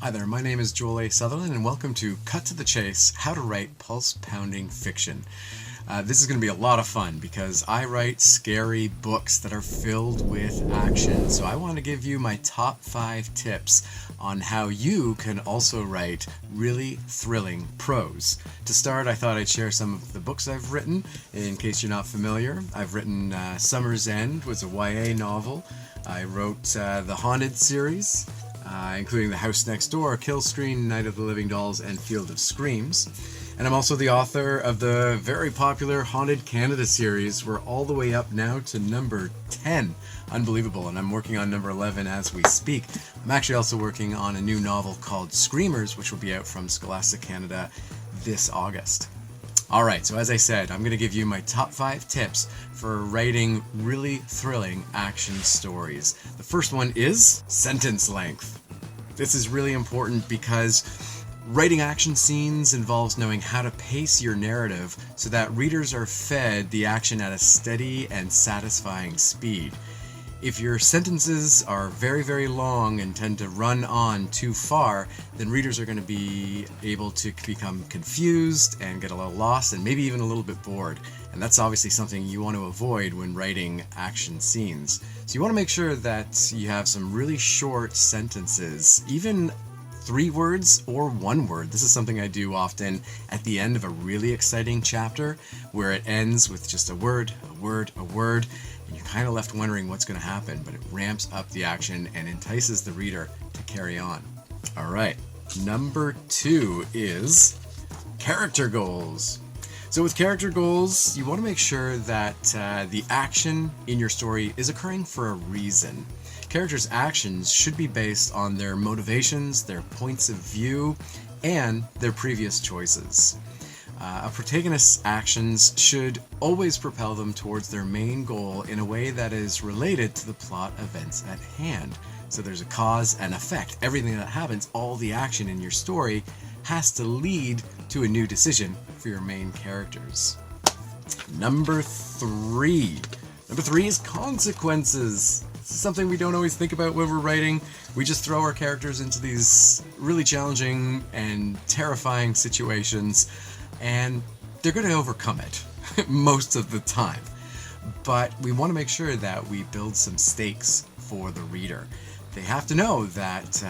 Hi there, my name is Joel A. Sutherland, and welcome to Cut to the Chase, How to Write Pulse-Pounding Fiction. This is going to be a lot of fun because I write scary books that are filled with action. So I want to give you my top 5 tips on how you can also write really thrilling prose. To start, I thought I'd share some of the books I've written. In case you're not familiar, I've written Summer's End, was a YA novel. I wrote the Haunted series, including The House Next Door, Kill Screen, Night of the Living Dolls, and Field of Screams. And I'm also the author of the very popular Haunted Canada series. We're all the way up now to number 10. Unbelievable, and I'm working on number 11 as we speak. I'm actually also working on a new novel called Screamers, which will be out from Scholastic Canada this August. Alright, so as I said, I'm going to give you my top 5 tips for writing really thrilling action stories. The first one is sentence length. This is really important because writing action scenes involves knowing how to pace your narrative so that readers are fed the action at a steady and satisfying speed. If your sentences are very, very long and tend to run on too far, then readers are going to be able to become confused and get a little lost and maybe even a little bit bored. And that's obviously something you want to avoid when writing action scenes. So you want to make sure that you have some really short sentences, even 3 words or 1 word. This is something I do often at the end of a really exciting chapter where it ends with just a word, a word, a word, and you're kind of left wondering what's going to happen, but it ramps up the action and entices the reader to carry on. All right, number 2 is character goals. So with character goals, you want to make sure that the action in your story is occurring for a reason. Characters' actions should be based on their motivations, their points of view, and their previous choices. A protagonist's actions should always propel them towards their main goal in a way that is related to the plot events at hand. So there's a cause and effect. Everything that happens, all the action in your story, has to lead to a new decision for your main characters. Number 3. Number 3 is consequences. This is something we don't always think about when we're writing. We just throw our characters into these really challenging and terrifying situations, and they're going to overcome it most of the time. But we want to make sure that we build some stakes for the reader. They have to know that,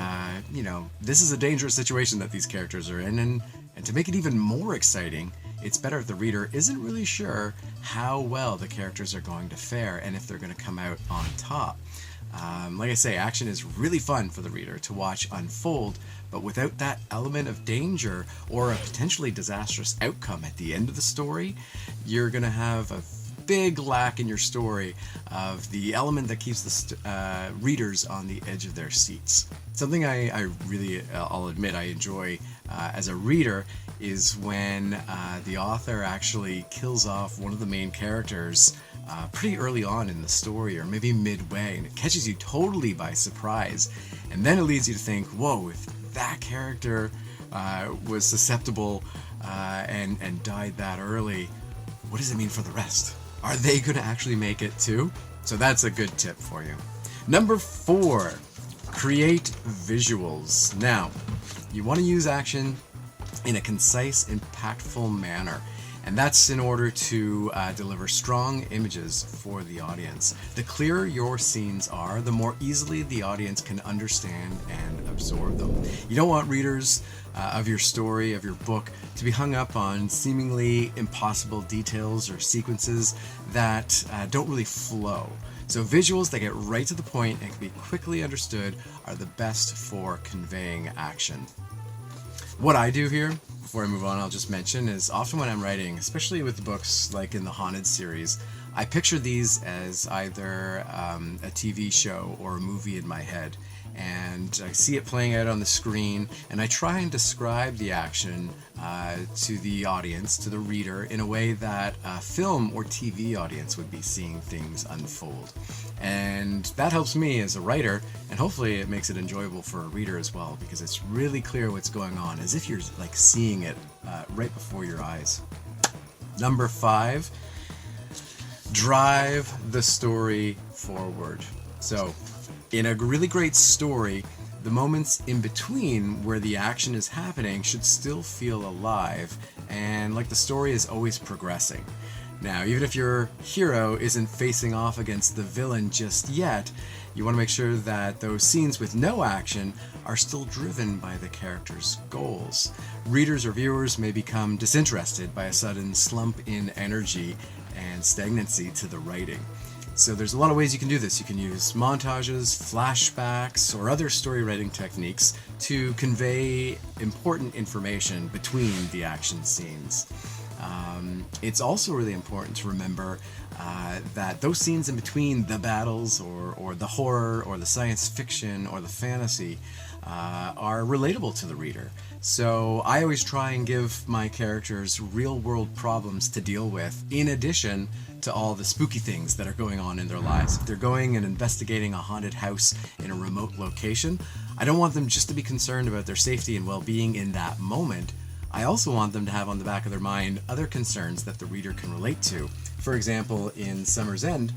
this is a dangerous situation that these characters are in, and to make it even more exciting, it's better if the reader isn't really sure how well the characters are going to fare and if they're going to come out on top. Like I say, action is really fun for the reader to watch unfold, but without that element of danger or a potentially disastrous outcome at the end of the story, you're going to have a big lack in your story of the element that keeps the readers on the edge of their seats. Something I really, I'll admit, I enjoy as a reader is when the author actually kills off one of the main characters pretty early on in the story, or maybe midway, and it catches you totally by surprise. And then it leads you to think, whoa, if that character was susceptible and died that early, what does it mean for the rest? Are they going to actually make it too? So that's a good tip for you. Number 4, create visuals. Now, you want to use action in a concise, impactful manner. And that's in order to deliver strong images for the audience. The clearer your scenes are, the more easily the audience can understand and absorb them. You don't want readers of your story, of your book, to be hung up on seemingly impossible details or sequences that don't really flow. So visuals that get right to the point and can be quickly understood are the best for conveying action. What I do here, before I move on, I'll just mention, is often when I'm writing, especially with the books like in the Haunted series, I picture these as either a TV show or a movie in my head. And I see it playing out on the screen, and I try and describe the action to the audience, to the reader, in a way that a film or TV audience would be seeing things unfold. And that helps me as a writer, and hopefully it makes it enjoyable for a reader as well, because it's really clear what's going on, as if you're like seeing it right before your eyes. Number 5, drive the story forward. So in a really great story, the moments in between where the action is happening should still feel alive and like the story is always progressing. Now, even if your hero isn't facing off against the villain just yet, you want to make sure that those scenes with no action are still driven by the character's goals. Readers or viewers may become disinterested by a sudden slump in energy and stagnancy to the writing. So there's a lot of ways you can do this. You can use montages, flashbacks, or other story writing techniques to convey important information between the action scenes. It's also really important to remember that those scenes in between the battles or the horror or the science fiction or the fantasy are relatable to the reader. So I always try and give my characters real world problems to deal with in addition to all the spooky things that are going on in their lives. If they're going and investigating a haunted house in a remote location, I don't want them just to be concerned about their safety and well-being in that moment. I also want them to have on the back of their mind other concerns that the reader can relate to. For example, in Summer's End,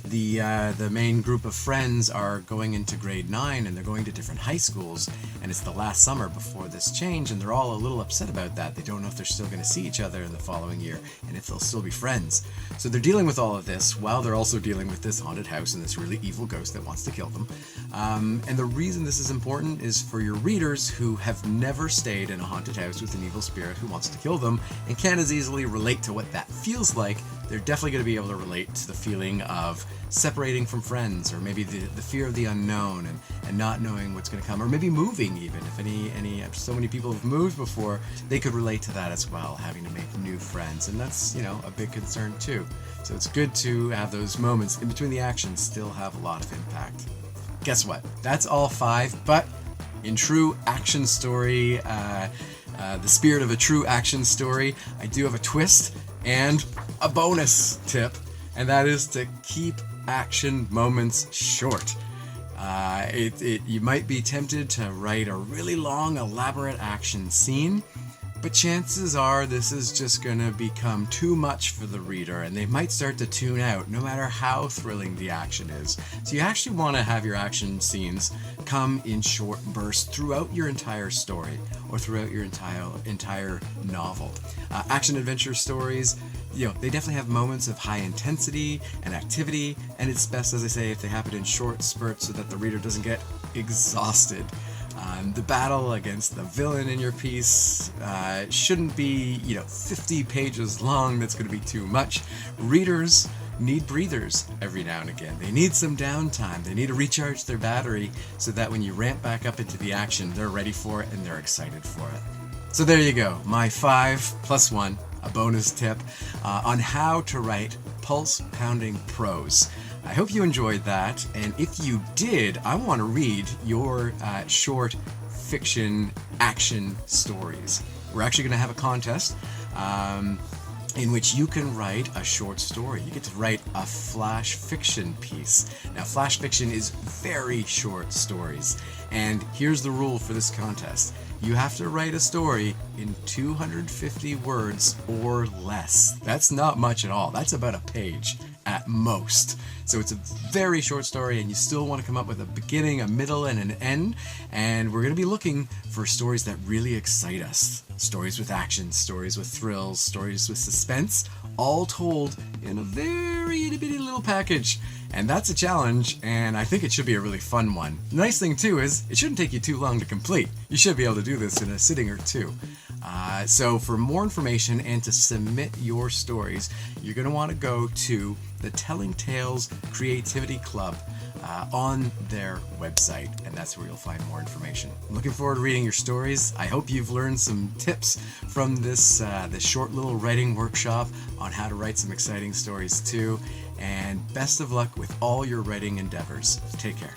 the main group of friends are going into grade 9 and they're going to different high schools, and it's the last summer before this change, and they're all a little upset about that. They don't know if they're still going to see each other in the following year and if they'll still be friends. So they're dealing with all of this while they're also dealing with this haunted house and this really evil ghost that wants to kill them. And the reason this is important is for your readers who have never stayed in a haunted house with an evil spirit who wants to kill them and can't as easily relate to what that feels like. They're definitely going to be able to relate to the feeling of separating from friends, or maybe the fear of the unknown and not knowing what's going to come, or maybe moving even. If so many people have moved before, they could relate to that as well, having to make new friends, and that's, a big concern too. So it's good to have those moments in between the actions still have a lot of impact. Guess what? That's all 5, but in true action story, the spirit of a true action story, I do have a twist and a bonus tip, and that is to keep action moments short. You might be tempted to write a really long, elaborate action scene, but chances are this is just going to become too much for the reader, and they might start to tune out no matter how thrilling the action is. So you actually want to have your action scenes come in short bursts throughout your entire story or throughout your entire novel. Action adventure stories, they definitely have moments of high intensity and activity, and it's best, as I say, if they happen in short spurts so that the reader doesn't get exhausted. The battle against the villain in your piece shouldn't be, 50 pages long. That's going to be too much. Readers need breathers every now and again. They need some downtime. They need to recharge their battery so that when you ramp back up into the action, they're ready for it and they're excited for it. So there you go, my 5 + 1, a bonus tip on how to write pulse-pounding prose. I hope you enjoyed that, and if you did, I want to read your short fiction action stories. We're actually going to have a contest in which you can write a short story. You get to write a flash fiction piece. Now, flash fiction is very short stories, and here's the rule for this contest. You have to write a story in 250 words or less. That's not much at all. That's about a page at most. So it's a very short story, and you still want to come up with a beginning, a middle, and an end. And we're going to be looking for stories that really excite us. Stories with action, stories with thrills, stories with suspense, all told in a very itty-bitty little package. And that's a challenge, and I think it should be a really fun one. The nice thing, too, is it shouldn't take you too long to complete. You should be able to do this in a sitting or two. So for more information and to submit your stories, you're going to want to go to the Telling Tales Creativity Club on their website, and that's where you'll find more information. I'm looking forward to reading your stories. I hope you've learned some tips from this short little writing workshop on how to write some exciting stories too, and best of luck with all your writing endeavors. Take care.